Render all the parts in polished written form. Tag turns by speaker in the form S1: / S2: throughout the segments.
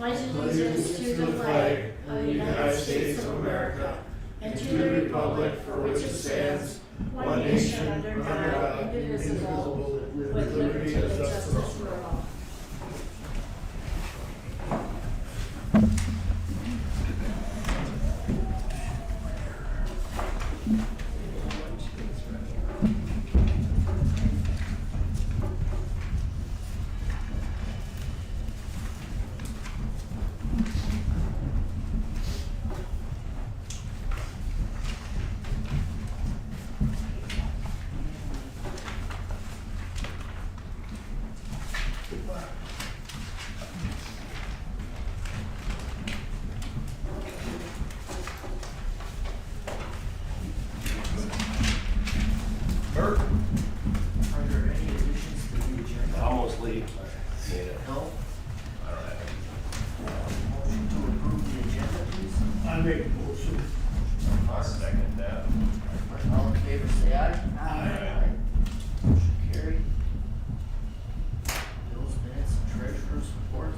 S1: pledge allegiance to the flag of the United States of America and to the republic for which it stands, one nation under God, indivisible, with liberty and justice for all.
S2: Bert?
S3: Are there any additions to the agenda?
S2: Almost late.
S3: No?
S2: I don't have
S3: Motion to approve the agenda, please.
S4: I make a motion.
S2: any. I'll second that.
S3: All in favor, say aye.
S2: Aye.
S3: Motion carried. Bills, minutes, and treasurer's report.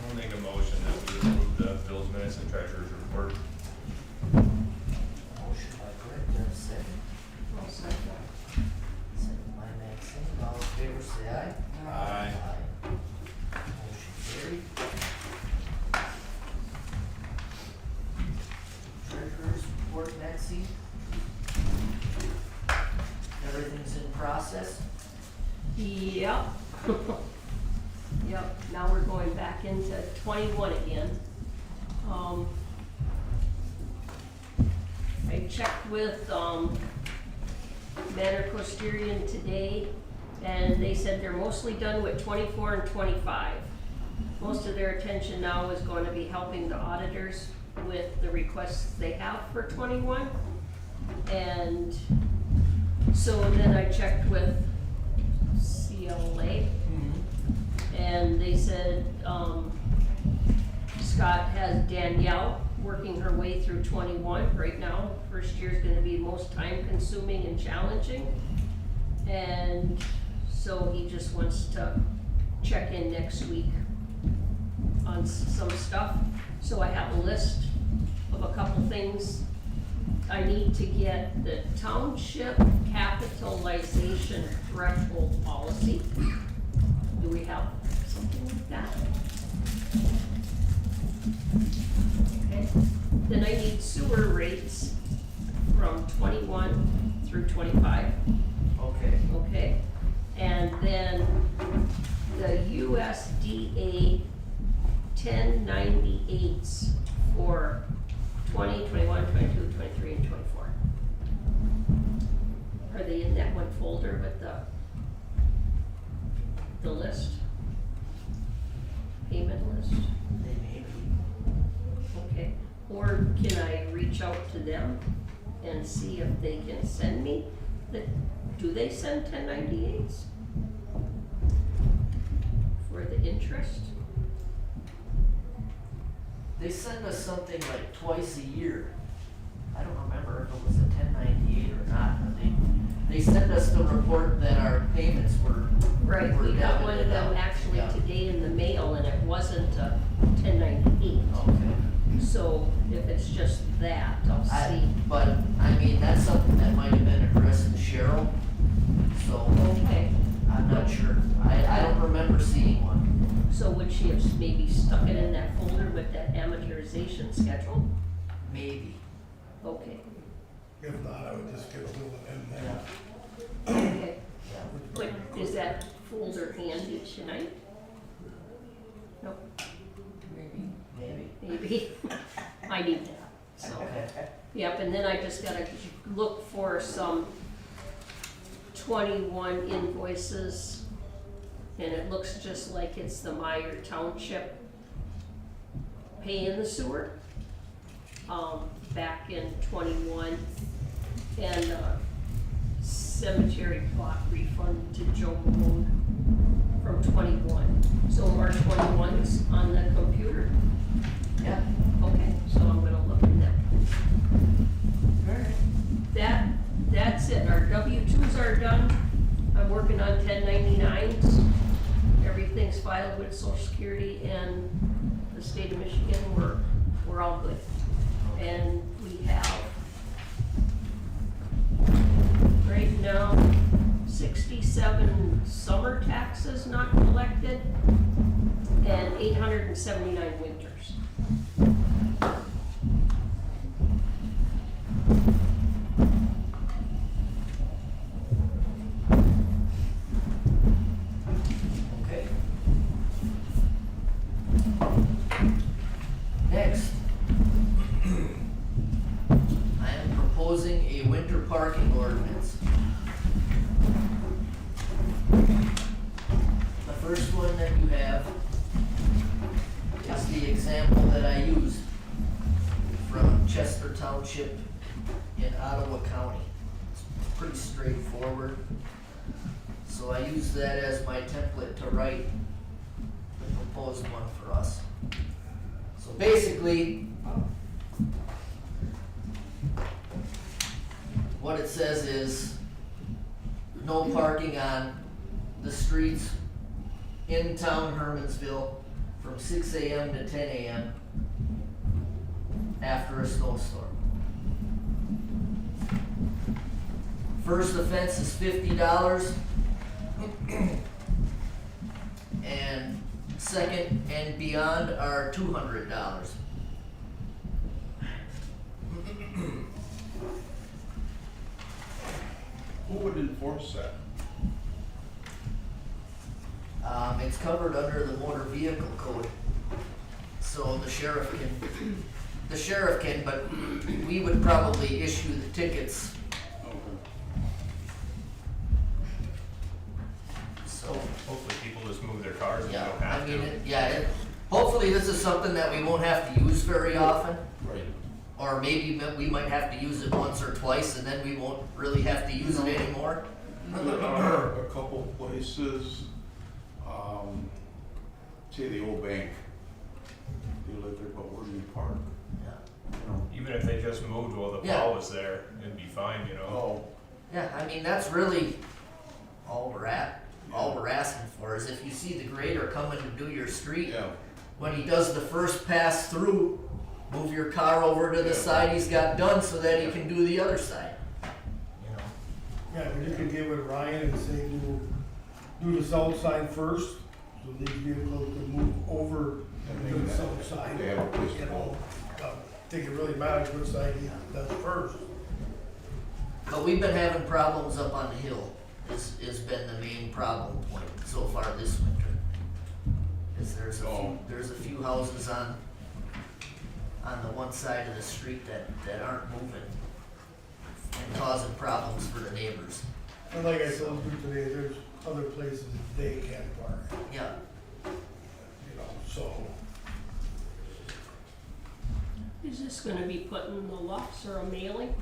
S2: I'll make a motion that we approve the bills, minutes, and treasurer's report.
S3: Motion by Brett, do I have a second?
S1: I'll second.
S3: Second by Maxine. All in favor, say aye.
S2: Aye.
S3: Motion carried. Treasurer's report, Maxine. Everything's in process.
S1: Yep. Yep, now we're going back into 21 again. I checked with Manor Costerian today, and they said they're mostly done with 24 and 25. Most of their attention now is going to be helping the auditors with the requests they have for 21. And so then I checked with CLA, and they said Scott has Danielle working her way through 21 right now. First year's gonna be most time consuming and challenging. And so he just wants to check in next week on some stuff. So I have a list of a couple things. I need to get the township capitalization threshold policy. Do we have something like that? Okay, then I need sewer rates from 21 through 25,
S3: Okay.
S1: okay? And then the USDA 1098s for 20, 21, 22, 23, and 24. Are they in that one folder with the list? Payment list?
S3: They may be.
S1: Okay, or can I reach out to them and see if they can send me do they send 1098s? For the interest?
S3: They send us something like twice a year. I don't remember if it was a 1098 or not, but they send us the report that our payments were.
S1: Right,
S3: were
S1: we got one of
S3: debited
S1: them
S3: out.
S1: actually
S3: Yeah.
S1: today in the mail, and it wasn't a 1098.
S3: Okay.
S1: So if it's just that, I'll see.
S3: But, I mean, that's something that might have been addressed to Cheryl, so
S1: Okay,
S3: I'm not sure. I don't remember seeing one.
S1: so would she have maybe stuck it in that folder with that amortization schedule?
S3: Maybe.
S1: Okay,
S4: If not, I would just get a little in there.
S1: okay.
S3: Yeah.
S1: But is that folder handy tonight? No,
S3: Maybe.
S1: maybe. I need that, so.
S3: Okay.
S1: Yep, and then I just gotta look for some 21 invoices. And it looks just like it's the Meyer Township paying the sewer, back in 21. And, cemetery plot refund to Joe Malone from 21. So are 21s on the computer?
S3: Yeah.
S1: Okay, so I'm gonna look in that.
S3: Alright.
S1: That's it, our W-2s are done, I'm working on 1099s. Everything's filed with Social Security and the state of Michigan, we're all good. And we have, right now, 67 summer taxes not collected and 879 winters.
S3: Okay. Next. I am proposing a winter parking ordinance. The first one that you have is the example that I used from Chester Township in Ottawa County. It's pretty straightforward. So I use that as my template to write the proposed one for us. So basically, what it says is no parking on the streets in town Hermansville from 6 AM to 10 AM after a snowstorm. First offense is $50. And second and beyond are $200.
S4: Who would enforce that?
S3: It's covered under the motor vehicle code. So the sheriff can, but we would probably issue the tickets. So,
S2: Hopefully people just move their cars and
S3: yeah,
S2: don't have
S3: I
S2: to.
S3: mean, hopefully this is something that we won't have to use very often.
S4: Right.
S3: Or maybe we might have to use it once or twice and then we won't really have to use it anymore.
S5: There are a couple places, say the old bank, they live there, but where do you park?
S3: Yeah.
S5: You know,
S2: Even if they just moved while the
S3: Yeah.
S2: plow was there, it'd be fine, you know?
S5: oh,
S3: Yeah, I mean, that's really all we're asking for is if you see the grader coming to do your street,
S5: yeah,
S3: when he does the first pass through, move your car over to the
S5: Yeah.
S3: side he's got done so that he can do the other side.
S2: You know?
S4: Yeah, but you could get with Ryan and say, do the south side first, so these vehicles can move over to the south side.
S5: they have a place to
S4: You know,
S5: go.
S4: I think it really matters which side he does first.
S3: But we've been having problems up on the hill, is been the main problem point so far this winter. Is there's a few houses on the one side of the street that aren't moving and causing problems for the neighbors.
S4: And like I told you today, there's other places they can park,
S3: Yeah,
S4: you know, so.
S1: Is this gonna be put in the Lux or a mailing?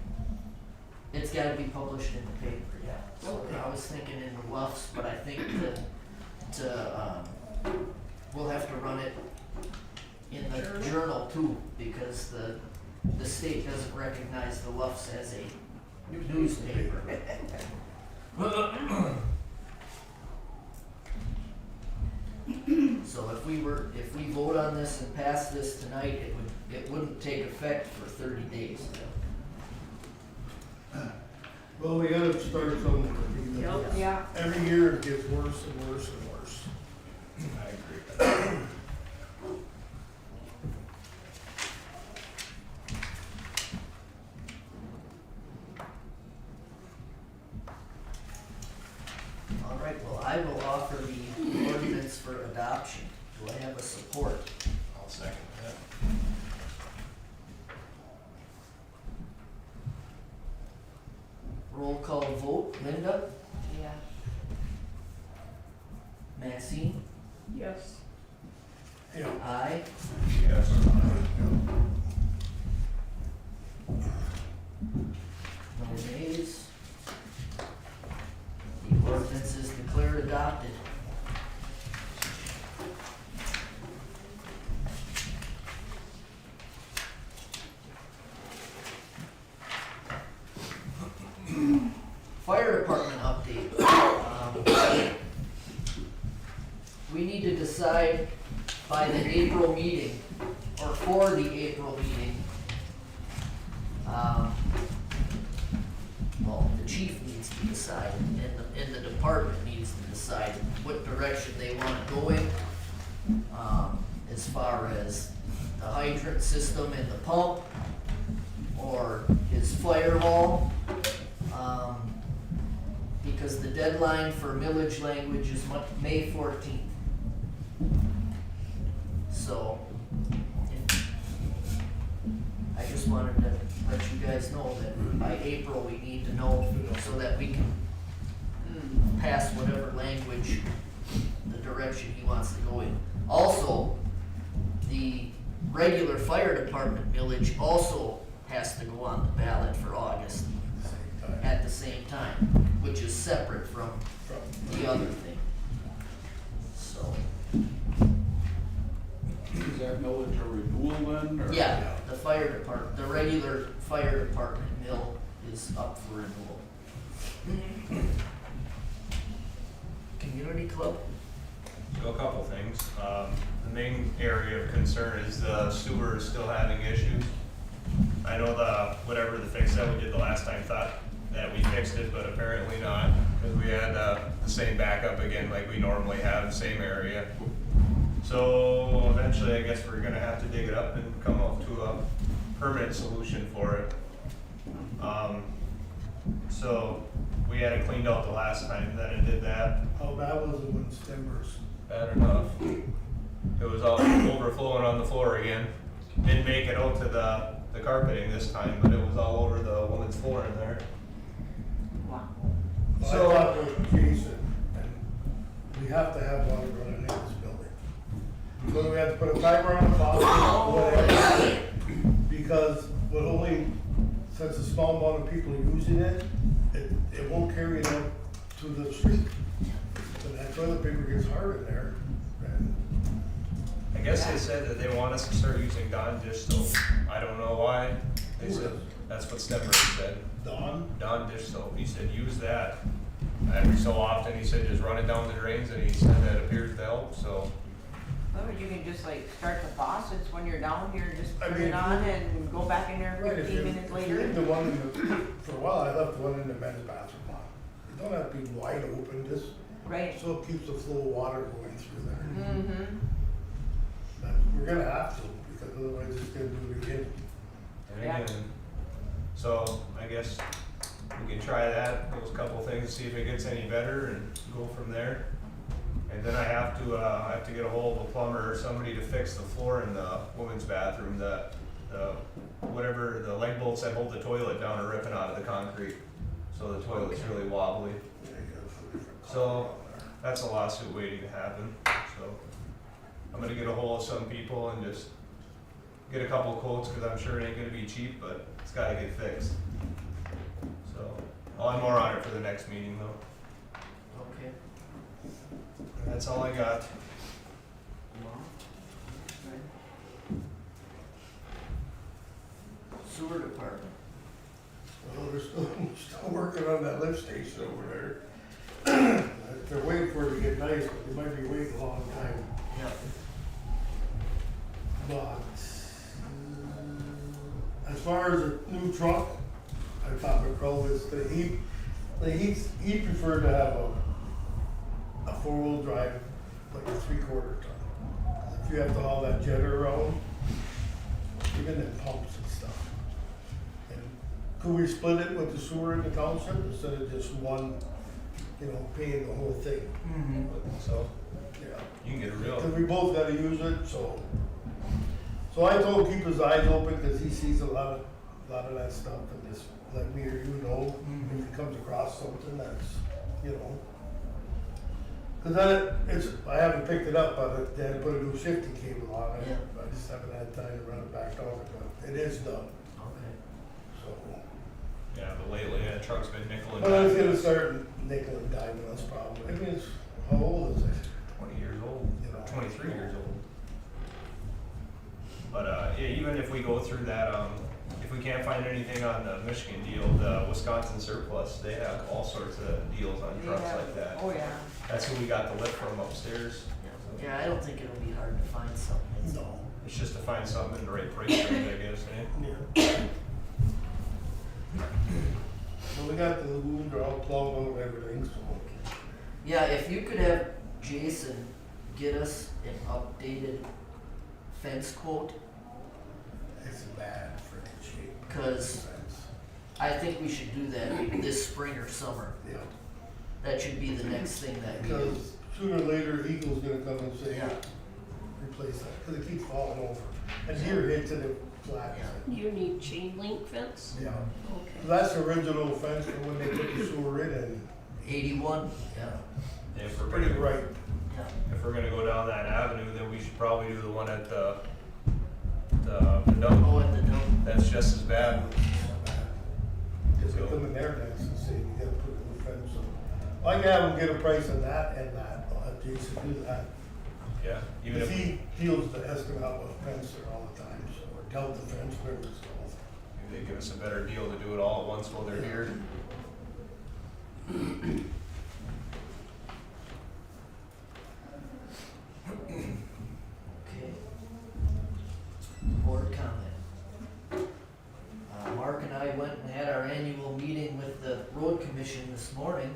S3: It's gotta be published in the paper, yeah. So
S1: Okay.
S3: I was thinking in the Luffs, but I think we'll have to run it in the
S1: Journal?
S3: journal too, because the state doesn't recognize the Luffs as a newspaper. So if we vote on this and pass this tonight, it wouldn't take effect for 30 days.
S4: Well, we gotta start somewhere, because
S1: Yep.
S6: Yeah.
S4: every year it gets worse and worse and worse.
S2: I agree.
S3: All right, well, I will offer the ordinance for adoption. Do I have a support?
S2: I'll second that.
S3: Roll call vote. Linda?
S6: Yeah.
S3: Maxine?
S1: Yes.
S4: Yeah.
S3: Aye.
S2: Yes.
S3: No nays. The ordinance is declared adopted. Fire department update. We need to decide by the April meeting, or for the April meeting. Well, the chief needs to decide, and the department needs to decide what direction they want to go in. As far as the hydrant system and the pump, or his fire hall. Because the deadline for millage language is May 14th. So, I just wanted to let you guys know that by April, we need to know so that we can pass whatever language, the direction he wants to go in. Also, the regular fire department millage also has to go on the ballot for August at the same time, which is separate from the other thing. So,
S5: Is that millage a renewal then, or?
S3: yeah, the fire department, the regular fire department mill is up for renewal. Community club?
S2: So a couple things. The main area of concern is the sewer is still having issues. I know whatever the fix that we did the last time thought that we fixed it, but apparently not, because we had the same backup again like we normally have, same area. So eventually I guess we're gonna have to dig it up and come up to a permanent solution for it. So we had it cleaned out the last time that it did that.
S4: How bad was it when Timbers?
S2: Bad enough. It was all overflowing on the floor again. Didn't make it out to the carpeting this time, but it was all over the woman's floor in there.
S6: Wow.
S4: Well,
S2: So-
S4: I talked with Jason, and we have to have water running in this building. So we have to put a timer on the faucet, whatever, because with only, since a small amount of people are using it, it won't carry it out to the street. So that toilet paper gets hard in there, and
S2: I guess they said that they want us to start using Dawn dish soap. I don't know why. They
S4: Who
S2: said,
S4: does?
S2: that's what Stepper said.
S4: Dawn,
S2: Dawn dish soap. He said, use that. Every so often, he said, just run it down the drains, and he said that appears to help, so.
S6: Well, you can just like start the faucets when you're down here, just
S4: I
S6: turn
S4: mean,
S6: it on and go back in there
S4: right, if
S6: 15
S4: you,
S6: minutes
S4: if you leave
S6: later.
S4: the one in the, for a while, I left the one in the men's bathroom on. You don't have to be wide open, just
S6: Right.
S4: so it keeps the flow of water going through there.
S6: Mm-hmm.
S4: But we're gonna have to, because otherwise it's gonna do it again.
S2: And
S6: Yeah.
S2: again, so I guess we can try that, those couple things, see if it gets any better and go from there. And then I have to get a hold of a plumber or somebody to fix the floor in the women's bathroom, the whatever, the leg bolts that hold the toilet down are ripping out of the concrete. So the toilet's really wobbly.
S4: Yeah, you gotta put a different
S2: So-
S4: color on
S2: That's a lawsuit waiting to happen, so I'm gonna get a hold of some people and just get a couple quotes, cause I'm sure it ain't gonna be cheap, but it's gotta get fixed. So, I'll have more on it for the next meeting though.
S3: Okay.
S2: That's all I got.
S3: Sewer department.
S4: Well, they're still working on that lift station over there. They're waiting for it to get nice, but they might be waiting a long time.
S3: Yeah.
S4: But as far as a new truck, I thought McCrow is that he preferred to have a 4-wheel drive, like a 3/4 ton. 'Cause if you have to haul that jetter around, even the pumps and stuff. And could we split it with the sewer in the township instead of just one, paying the whole thing?
S3: Mm-hmm.
S2: So,
S4: Yeah.
S2: you can get a real,
S4: Cause we both gotta use it, so I told him keep his eyes open, cause he sees a lot of that stuff, and just let me or you know, if he comes across something that's, cause I haven't picked it up, but they had to put a new shifting cable on it,
S3: Yeah.
S4: I just haven't had time to run it back down, but it is done,
S3: Okay.
S4: so.
S2: yeah, but lately, that truck's been nickel and
S4: But it's
S2: diming.
S4: gonna start nickel and diming us probably, I mean, how old is it?
S2: 20 years old,
S4: You know.
S2: 23 years old. But, yeah, even if we go through that, if we can't find anything on the Michigan deal, the Wisconsin surplus, they have all sorts of deals on trucks
S6: Yeah.
S2: like that.
S6: Oh, yeah.
S2: That's who we got the lift from upstairs.
S3: Yeah, I don't think it'll be hard to find something.
S4: No.
S2: It's just to find something in the right price range, I guess, eh?
S4: Yeah. So we got the lagoons are all plumbed out and everything, so.
S3: Yeah, if you could have Jason get us an updated fence quote,
S4: It's bad freaking shape.
S3: 'Cause I think we should do that this spring or summer.
S4: Yeah,
S3: That should be the next thing that we do.
S4: because sooner or later Eagle's gonna come and say,
S3: Yeah.
S4: replace that, cause it keeps falling over. And deer hit to the flat.
S1: You need chain link fence?
S4: Yeah,
S1: Okay.
S4: that's the original fence from when they put the sewer in and
S3: 81, yeah,
S2: If we're
S4: pretty
S2: gonna,
S4: bright.
S3: yeah.
S2: if we're gonna go down that avenue, then we should probably do the one at the dump.
S3: Oh, at the dump.
S2: That's just as bad.
S4: Cause they come in there next and say, you gotta put a new fence on. I can have them get a price on that and that, I'll have Jason do that.
S2: Yeah, even
S4: Cause
S2: if,
S4: he deals the estimate out with fence there all the time, so, or Delta fence, whatever it's called.
S2: maybe they give us a better deal to do it all at once while they're here.
S3: Okay. Board comment. Mark and I went and had our annual meeting with the road commission this morning.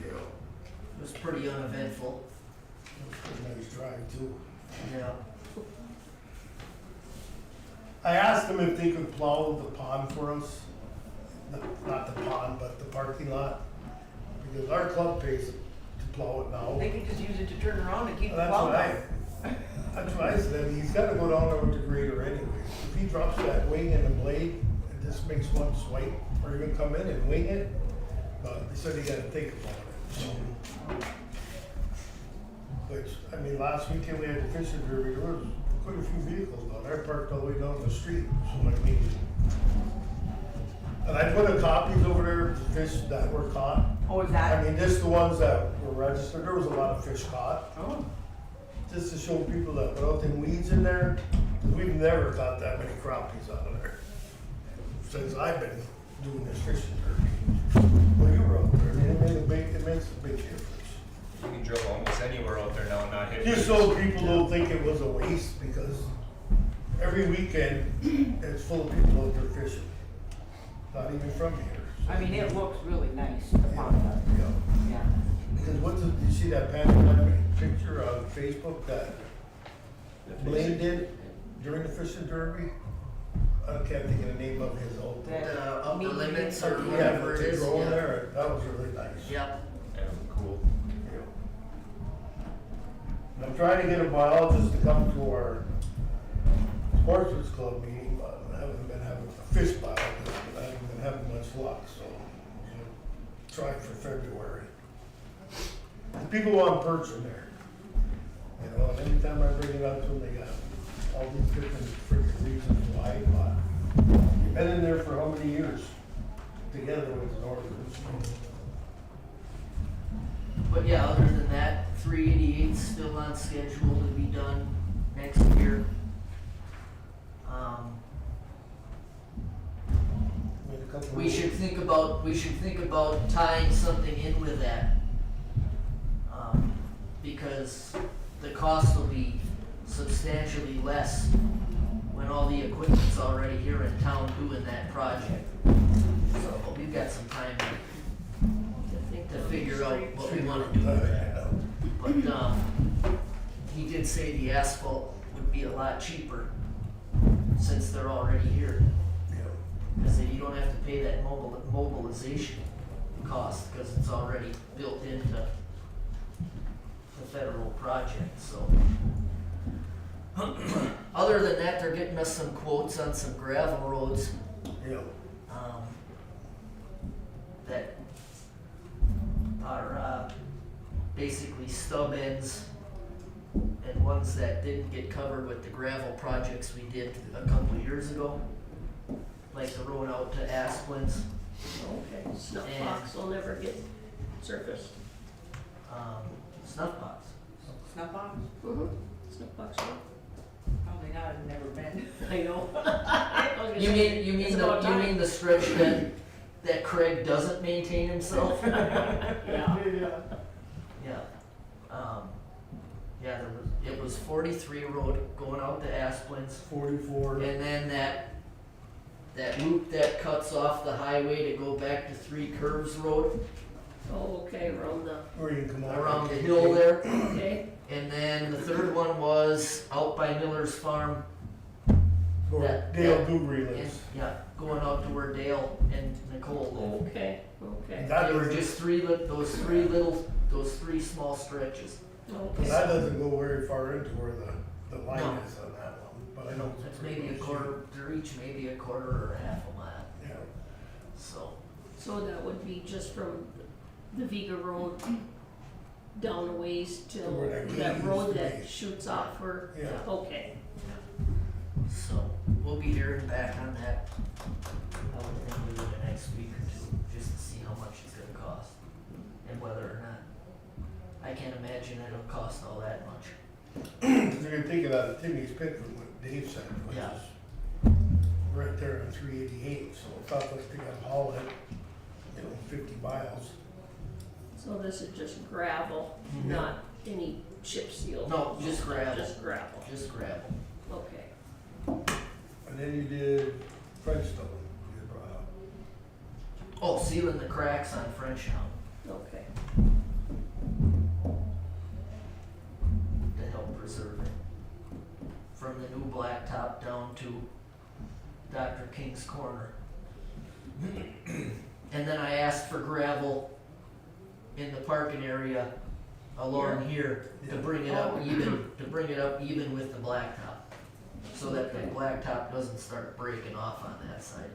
S4: Yeah.
S3: It was pretty uneventful.
S4: Pretty nice drive too.
S3: Yeah.
S4: I asked them if they could plow the pond for us. Not the pond, but the parking lot. Because our club pays to plow it now.
S6: They can just use it to turn around and keep the
S4: That's
S6: plow
S4: what
S6: down.
S4: that's what I said, he's gotta go down there with the grader anyways. If he drops that wing and the blade, it just makes one swipe, or you're gonna come in and wing it. But they said you gotta think about it, so. Which, I mean, last weekend we had the fishing derby, there was quite a few vehicles down there, parked all the way down the street, so I mean. And I put a copies over there of the fish that were caught.
S6: Oh, is
S4: I
S6: that?
S4: mean, just the ones that were registered, there was a lot of fish caught.
S6: Oh,
S4: Just to show people that without them weeds in there, 'cause we've never caught that many crappies out of there. Since I've been doing this fishing derby. Well, you were out there, and it makes a big difference.
S2: You can drill almost anywhere out there now and not hit.
S4: Just so people don't think it was a waste, because every weekend, it's full of people out there fishing. Not even from here.
S6: I mean, it looks really nice, the pond does,
S4: Yeah.
S6: yeah.
S4: Because you see that panoramic picture on Facebook that Blaine did during the fishing derby? I can't think of the name of his old.
S6: That-
S3: Upper
S6: Medium.
S3: limits or
S4: Yeah,
S3: whatever
S4: with
S3: it
S4: the
S3: is.
S4: drone
S3: Yeah.
S4: there, that was really nice.
S3: Yep.
S2: Yeah, cool.
S4: I'm trying to get a biologist to come to our sportsman's club meeting, but I haven't been having a fish biologist, but I haven't been having much luck, so I'm gonna try for February. The people want perch in there, and anytime I bring it up to them, they got all these different freaking reasons why, but you've been in there for how many years together with the ordinance?
S3: But yeah, other than that, 388's still on schedule to be done next year.
S4: Made a couple
S3: We
S4: of-
S3: should think about tying something in with that. Because the cost will be substantially less when all the equipment's already here in town doing that project. So we've got some time to figure out what we wanna do with that. But, he did say the asphalt would be a lot cheaper since they're already here.
S4: Yeah.
S3: Cause then you don't have to pay that mobilization cost, cause it's already built into the federal project, so. Other than that, they're getting us some quotes on some gravel roads,
S4: Yeah.
S3: that are, basically stub ends and ones that didn't get covered with the gravel projects we did a couple years ago. Like the road out to Asplins,
S1: Okay, snuff
S3: And-
S1: box will never get surfaced.
S3: snuff box.
S6: Snuff box?
S1: Mm-hmm. Snuff box road.
S6: Probably not, I've never been.
S1: I know. I was gonna
S3: You
S1: say,
S3: mean
S1: it's about
S3: you
S1: time.
S3: mean the stretch that Craig doesn't maintain himself?
S1: Yeah.
S3: Yeah. Yeah, it was 43 road going out to Asplins,
S4: 44.
S3: and then that loop that cuts off the highway to go back to Three Curves Road
S1: Oh, okay, around the,
S4: Or you can come out.
S3: around the hill there.
S1: okay,
S3: And then the third one was out by Miller's Farm.
S4: Where Dale Dewberry
S3: And,
S4: lives.
S3: yeah, going out to where Dale and Nicole live.
S1: okay, okay,
S4: That
S3: They were
S4: doesn't,
S3: just those three small stretches.
S1: okay.
S4: that doesn't go very far into where the line
S3: No.
S4: is on that one, but I know it's
S3: It's
S4: pretty
S3: maybe a
S4: close.
S3: quarter, they're each maybe a quarter or half a mile,
S4: Yeah.
S3: so.
S1: So that would be just from the Viga Road down a ways till
S4: To where that
S1: that
S4: gate
S1: road
S4: used to
S1: that
S4: be.
S1: shoots off for,
S4: Yeah.
S1: okay.
S3: So, we'll be hearing back on that, I would think within the next week or two, just to see how much it's gonna cost, and whether or not. I can't imagine it'll cost all that much.
S4: You're thinking out of Timmy's pit from what Dave said, which
S3: Yeah.
S4: is right there on 388, so it's not like they gotta haul it, 50 miles.
S1: So this is just gravel,
S3: Mhm.
S1: not any chip seal?
S3: No, just gravel.
S1: Just gravel,
S3: Just gravel.
S1: okay.
S4: And then you did French stone, you brought up.
S3: Oh, sealing the cracks on Frenchtown
S1: Okay,
S3: to help preserve it. From the new blacktop down to Dr. King's Corner. And then I asked for gravel in the parking area along here to
S4: Yeah.
S3: bring it up even with the blacktop. So that the blacktop doesn't start breaking off on that side.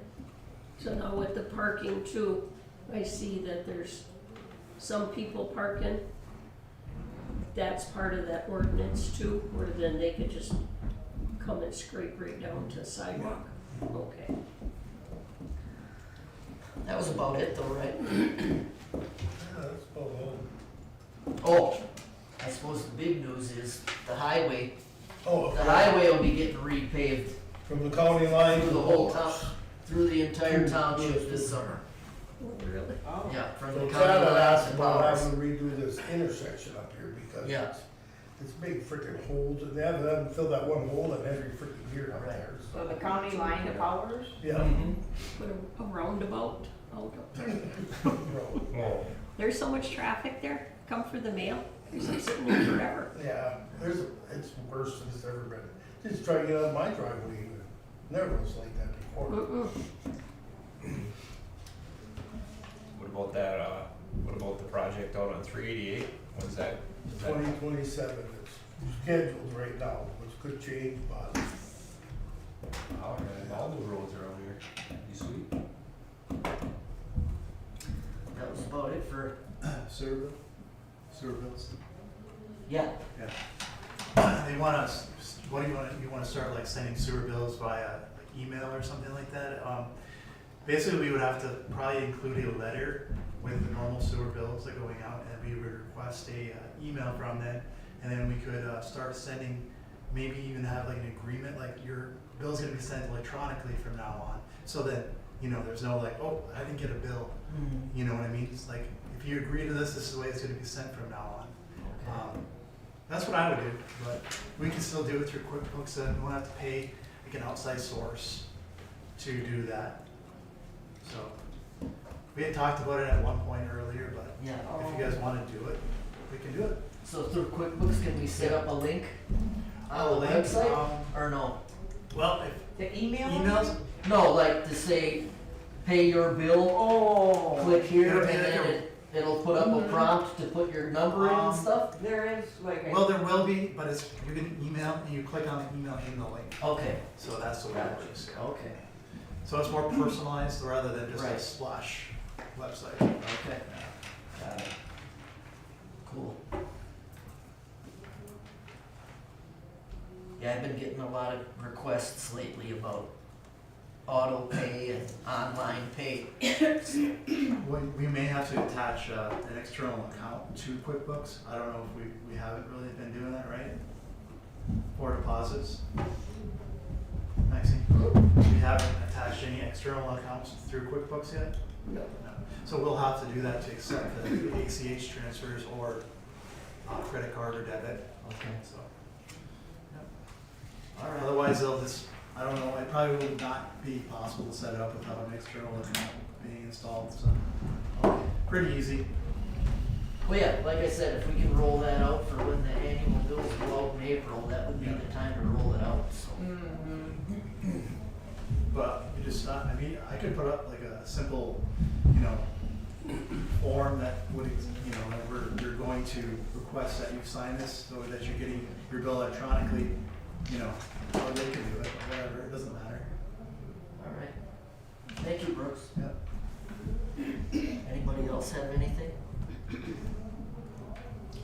S1: so now with the parking too, I see that there's some people parking. That's part of that ordinance too, where then they could just come and scrape right down to sidewalk, okay.
S3: That was about it though, right?
S4: Yeah, that's about all.
S3: Oh, I suppose the big news is the highway
S4: Oh,
S3: The highway will be getting repaved
S4: from the county line to
S3: through
S4: the
S3: the whole
S4: whole
S3: town, through the entire township this summer.
S1: Oh, really?
S6: Oh.
S3: Yeah, from
S4: So
S3: the
S4: Chad
S3: county
S4: had
S3: line
S4: asked
S3: to
S4: about
S3: Powers.
S4: having to redo this intersection up here because
S3: Yeah.
S4: it's big freaking holes, and they haven't filled that one hole in every freaking year up
S3: Right.
S4: there.
S6: So the county line to Powers?
S4: Yeah.
S3: Mhm.
S1: Put a roundabout out up there.
S4: Road.
S2: Whoa.
S1: There's so much traffic there, come for the mail, there's like sitting there forever.
S4: Yeah, it's worse than it's ever been. Just try to get out of my driveway, even. Never was like that before.
S1: Mm-mm.
S2: What about that, what about the project out on 388? When's that? is that-
S4: 2027, it's scheduled right now, which could change, but
S2: Oh, man, all the roads around here, be sweet.
S3: That was about it for,
S7: Service,
S3: yeah,
S7: they want us, what do you wanna start like sending sewer bills via like email or something like that? Basically, we would have to probably include a letter with the normal sewer bills that are going out, and we would request a email from them, and then we could start sending, maybe even have like an agreement, like your bill's gonna be sent electronically from now on, so that, you know, there's no like, oh, I didn't get a bill, you know what I mean? It's like, if you agree to this is the way it's gonna be sent from now on. That's what I would do, but we can still do it through QuickBooks, and we won't have to pay like an outside source to do that. So, we had talked about it at one point earlier, but
S3: Yeah.
S7: if you guys wanna do it, we can do it.
S3: So through QuickBooks, can we set up a link
S7: A
S3: on the
S7: link,
S3: website, or no?
S7: Well, if
S6: The email?
S7: emails,
S3: No, like to say, pay your bill,
S6: Oh.
S3: click here,
S7: It'll
S3: and
S7: be like
S3: then
S7: a-
S3: it'll put up a prompt to put your number in and
S7: Um,
S3: stuff?
S6: There is like a.
S7: well, there will be, but it's, you can email, and you click on the email in the link,
S3: Okay,
S7: so that's the way it works.
S3: okay,
S7: So it's more personalized rather than just a
S3: Right.
S7: splash website.
S3: okay. Got it. Cool. Yeah, I've been getting a lot of requests lately about auto pay and online pay.
S7: We may have to attach an external account to QuickBooks. I don't know if we haven't really been doing that, right? For deposits. Maxine, we haven't attached any external accounts through QuickBooks yet?
S3: No.
S7: No. So we'll have to do that to accept the ACH transfers or credit card or debit,
S3: Okay,
S7: so.
S3: all right.
S7: Otherwise, they'll just, I don't know, it probably would not be possible to set it up without an external account being installed, so. Pretty easy.
S3: Well, yeah, like I said, if we can roll that out for when the annual bills go out in April, that would be
S7: Yeah.
S3: the time to roll it out, so.
S7: But you just not, I mean, I could put up like a simple, you know, form that would, you know, that you're going to request that you sign this, so that you're getting your bill electronically, you know, or they can do it, or whatever, it doesn't matter.
S3: All right. Thank you, Brooks.
S7: Yep.
S3: Anybody else have anything?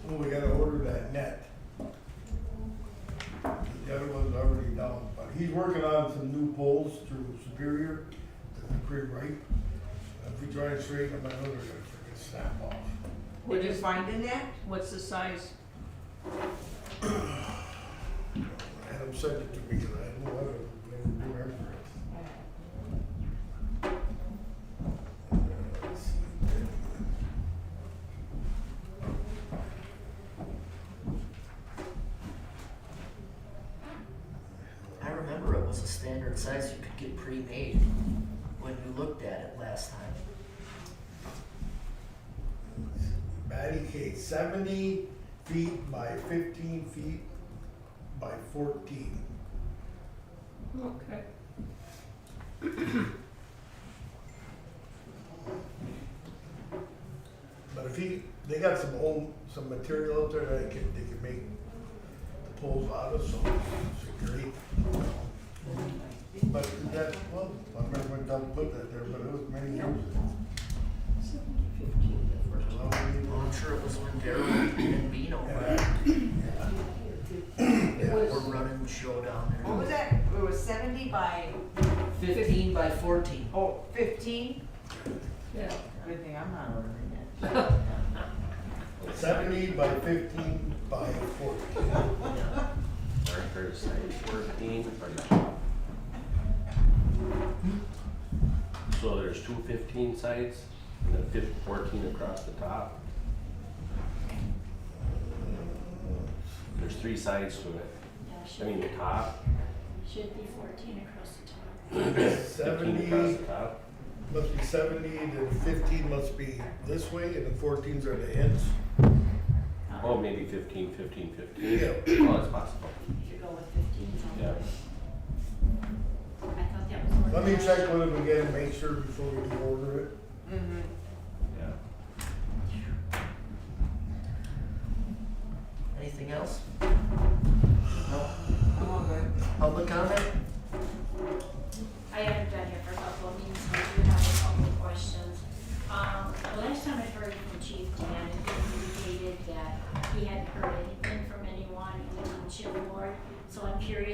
S4: Well, we gotta order that net. The other one's already down, but he's working on some new poles through Superior, they're pretty ripe. If we try and straighten them out, they're gonna freaking snap off.
S6: Did you find a net?
S1: What's the size?
S4: Adam sent it to me, and I don't know, never remember it. Let's see.
S3: I remember it was a standard size you could get pre-made when you looked at it last time.
S4: Batting cage, 70 feet by 15 feet by 14.
S1: Okay.
S4: But if they got some material out there that they can make the poles out of, so it's great. But that, well, I remember when Doug put that there, but it was many years ago.
S1: 15 the first one.
S3: Well, I'm sure it was when Daryl and Bino
S1: It was-
S3: were running the show down there.
S6: What was that? It was 70 by,
S3: 15 by 14.
S6: 15?
S1: Yeah.
S6: Good thing I'm not ordering it.
S4: 70 by 15 by 14.
S3: Yeah.
S8: Marker size 14 or no? So there's two 15 sides and then 14 across the top. There's three sides to it.
S9: Yeah,
S8: I mean the top,
S9: should be 14 across the top.
S8: 15 across
S4: 70
S8: the top.
S4: must be 70, then 15 must be this way, and the 14s are the ends.
S8: Oh, maybe 15, 15, 15.
S4: Yeah.
S8: Oh, that's possible.
S9: You should go with 15 something.
S8: Yeah.
S9: I thought that was more.
S4: Let me check with him again and make sure before we do order it.
S6: Mm-hmm.
S8: Yeah.
S3: Anything else?
S6: I'm all good.
S3: Public comment?
S9: I haven't been here for a couple of meetings, but I do have a couple of questions. The last time I heard from Chief Dan, he indicated that he hadn't heard anything from anyone in the township board, so I'm curious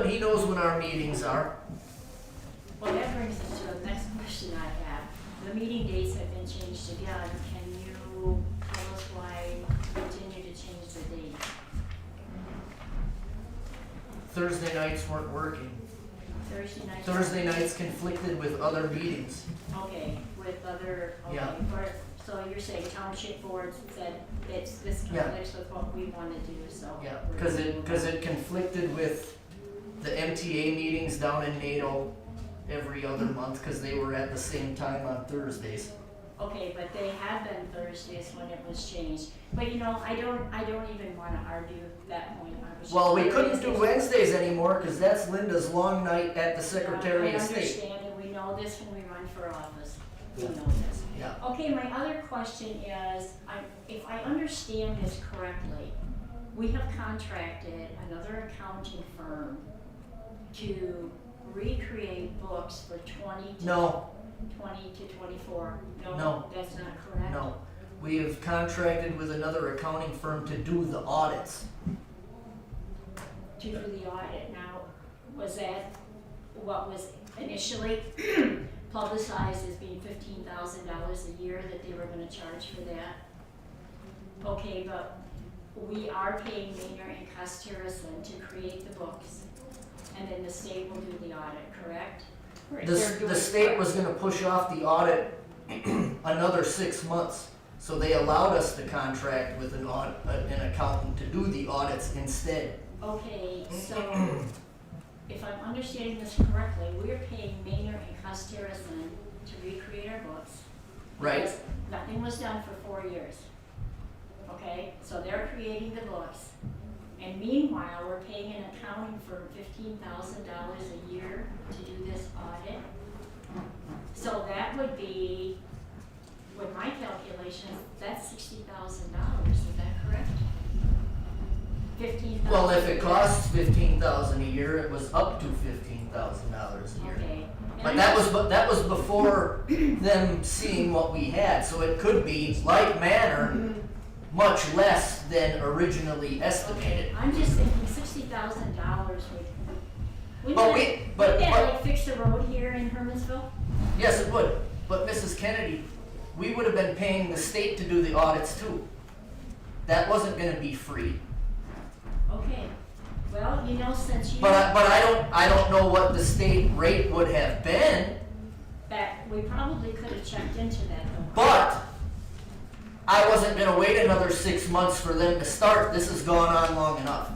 S3: and he knows when our meetings are.
S9: Well, that brings us to the next question I have. The meeting dates have been changed again. Can you tell us why you continue to change the date?
S3: Thursday nights weren't working.
S9: Thursday night?
S3: Thursday nights conflicted with other meetings.
S9: Okay, with other, okay.
S3: Yeah.
S9: So you're saying township boards said this
S3: Yeah.
S9: conflicts with what we wanna do, so.
S3: Yeah,
S9: we're
S3: cause
S9: gonna
S3: it,
S9: move
S3: cause
S9: on.
S3: it conflicted with the MTA meetings down in NATO every other month, cause they were at the same time on Thursdays.
S9: Okay, but they have been Thursdays when it was changed. But you know, I don't even wanna argue that point. I was just
S3: Well, we
S9: curious
S3: couldn't do
S9: if-
S3: Wednesdays anymore, cause that's Linda's long night at the Secretary of
S9: I
S3: State.
S9: understand, and we know this when we run for office. We know this.
S3: Yeah,
S9: Okay, my other question is, if I understand this correctly, we have contracted another accounting firm to recreate books for 20 to
S3: no,
S9: 24.
S3: No.
S9: That's not correct?
S3: no. We have contracted with another accounting firm to do the audits.
S9: To do the audit. Now, was that what was initially publicized as being $15,000 a year that they were gonna charge for that? Okay, but we are paying Meyer and Costerison to create the books, and then the state will do the audit, correct?
S3: The state was gonna push off the audit another 6 months. So they allowed us to contract with an accountant to do the audits instead.
S9: Okay, so if I'm understanding this correctly, we're paying Meyer and Costerison to recreate our books.
S3: Right.
S9: Because nothing was done for 4 years. Okay, so they're creating the books. And meanwhile, we're paying an accounting firm $15,000 a year to do this audit. So that would be, with my calculations, that's $60,000, is that correct? 15,000.
S3: Well, if it costs $15,000 a year, it was up to $15,000 a year.
S9: Okay. And
S3: But
S9: I'm
S3: that was before them seeing what we had, so it could be, like Manor, much less than originally estimated.
S9: I'm just thinking $60,000 would.
S3: But
S9: Wouldn't
S3: but
S9: that like fix the road here in Hermansville?
S3: yes, it would. But Mrs. Kennedy, we would have been paying the state to do the audits too. That wasn't gonna be free.
S9: Okay, well, you know, since you.
S3: But I don't know what the state rate would have been,
S9: That, we probably could have checked into that though.
S3: but I wasn't gonna wait another 6 months for them to start. This has gone on long enough.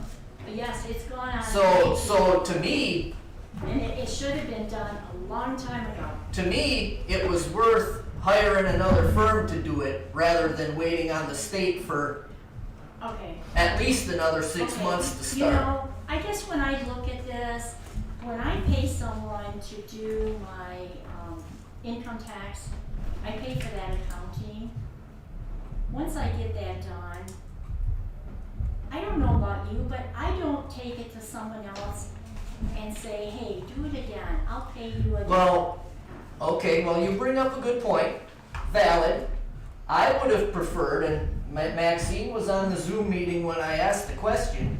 S9: But yes, it's gone on.
S3: So to me,
S9: And it should have been done a long time ago.
S3: it was worth hiring another firm to do it rather than waiting on the state for
S9: Okay.
S3: at least another 6
S9: Okay.
S3: months to
S9: You
S3: start.
S9: know, I guess when I look at this, when I pay someone to do my, income tax, I pay for that accounting. Once I get that done, I don't know about you, but I don't take it to someone else and say, hey, do it again, I'll pay you again.
S3: Well, okay, well, you bring up a good point, valid. I would have preferred, and Maxine was on the Zoom meeting when I asked the question,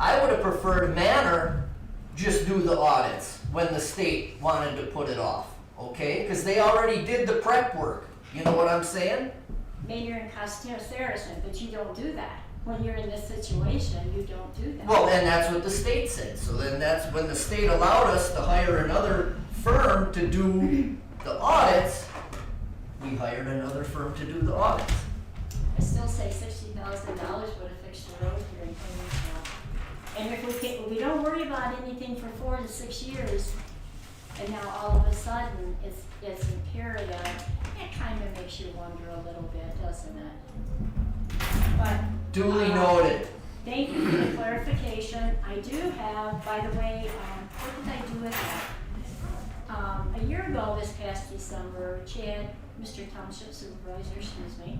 S3: I would have preferred Manor just do the audits when the state wanted to put it off, okay? Because they already did the prep work, you know what I'm saying?
S9: Meyer and Costerison, but you don't do that. When you're in this situation, you don't do that.
S3: Well, and that's what the state said, so then that's when the state allowed us to hire another firm to do the audits, we hired another firm to do the audits.
S9: I still say $60,000 would have fixed the road here in Hermansville. And if we don't worry about anything for 4 to 6 years, and now all of a sudden it's imperative, it kind of makes you wonder a little bit, doesn't it? But.
S3: Duly noted.
S9: Thank you for the clarification. I do have, by the way, what did I do with that? A year ago, this past December, Chad, Mr. Township Supervisor, excuse me,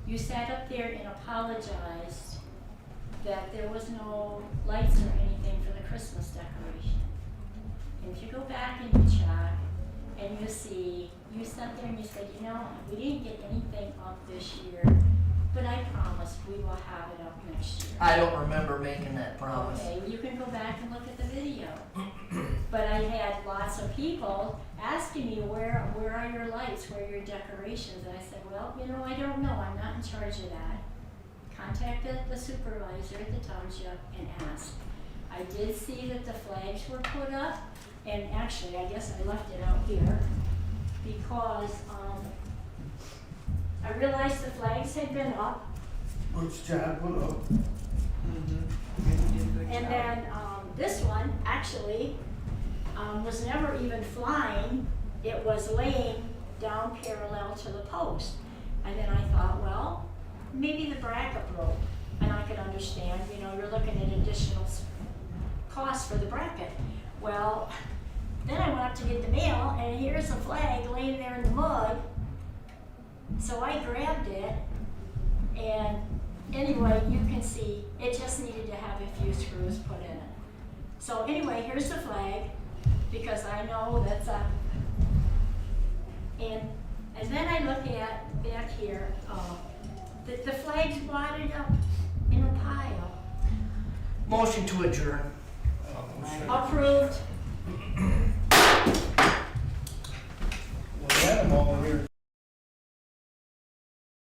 S9: you sat up there and apologized that there was no lights or anything for the Christmas decoration. And if you go back and you check, and you see, you sat there and you said, you know, we didn't get anything up this year, but I promise we will have it up next year.
S3: I don't remember making that promise.
S9: Okay, you can go back and look at the video. But I had lots of people asking me, where are your lights, where are your decorations? And I said, well, I don't know, I'm not in charge of that. Contacted the supervisor at the township and asked. I did see that the flags were put up, and actually, I guess I left it out here, because, I realized the flags had been up,
S4: Which Chad put up.
S9: and then, this one, actually, was never even flying. It was laying down parallel to the post. And then I thought, well, maybe the bracket broke. And I could understand, you're looking at additional costs for the bracket. Well, then I went up to get the mail, and here's a flag laying there in the mud. So I grabbed it, and anyway, you can see, it just needed to have a few screws put in it. So anyway, here's the flag, because I know that's and then I look at back here, the flag's wadded up in a pile.
S3: Motion to adjourn.
S9: Approved.
S4: Well, we had them all here.